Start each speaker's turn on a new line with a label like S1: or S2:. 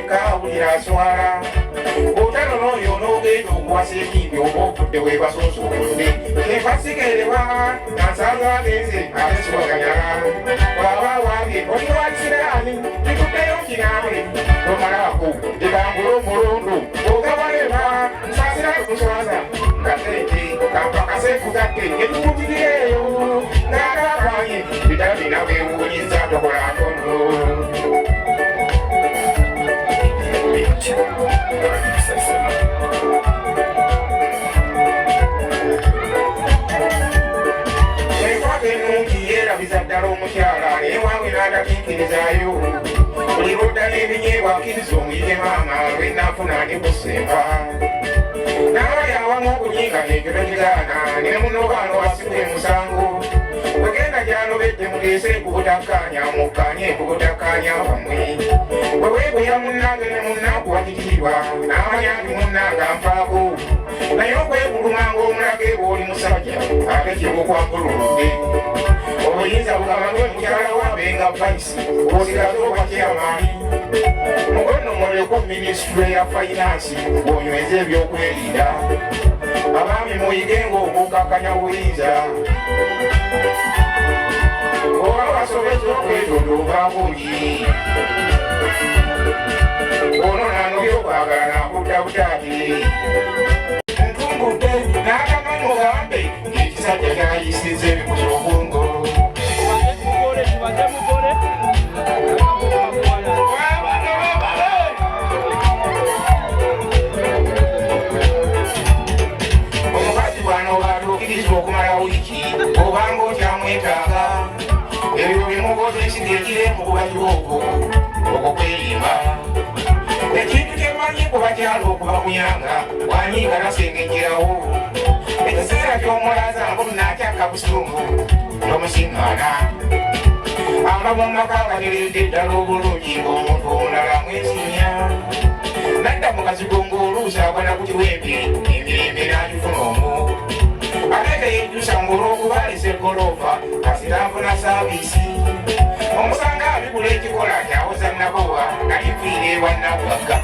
S1: kawulira swala otalo n'oyo n'ogenda okuwasa ekindi oba otudde webasoosookodde ebasigalewa nansanga agenze abesobaganya bwaba wabye oliwakiraani tutuddeyo kinaabwe tomalaako ebangula omulundo ogabaleba nsasira kuswaza nga tete kampakaseekugatte etukutirireeyo ng'agabanye bitala bina bwewuunyiza tokola ntono erabiza ddala omukyala naye wange n'atakiikirizaayo buli ludda n'ebinyeebwa akkiriza omuyite maama lwenafuna ndi kusemba n'abali awamu okunyinga n'ekyo tokigaana ne munobaano wasigwa emusango wegenda gy'alobedde muteese kubutakkaanya mukkaanye kubutakkaanya bamwe weweebuya munnange ne munnanku wakikirirwa n'amanya nti munnange anfaako naye okweguluma ng'omulage bw'oli musajja ate kibukwakululudde obuyinza bugabanwe mukyala wabenga vaisi osigaze obwakyamaani mugonnomoleko minisitule ya fayinansi bw'onyweza ebyokwerinda abaami muyige ng'okukakkanya buyinza oba basobeza okwetondooba bungi ono nanobya okwagala nakudda butaati ntumbudde n'akamanyi ogambe ng'ekisajja kyayisiza ebikuza obwongo omukazi bw'anoobatuukirizwa okumala wiiki obanga okyamwetaaga ebyo bimubuuza ensiga ekiremu kubatiba okwo kwerimba ekintu kyemanyi kubakyala okuba muyanga wanyiga nasengejerawo ekiseera ky'omulaza ngaomunakyaka busungu n'omusiŋŋaana amaba mumaka nga teredde ddala obulungi ng'omuntu omulala mwesinya nadda mu kazigo ng'oluusi agwana ku kiwempe emirembe n'agifuna omwo ate yejjusa ng'olw'okuba alese goloofa asitanfuna saaviisi omusanga abigula ekikola kyawoza nabowa nali nfiire bwannabwagga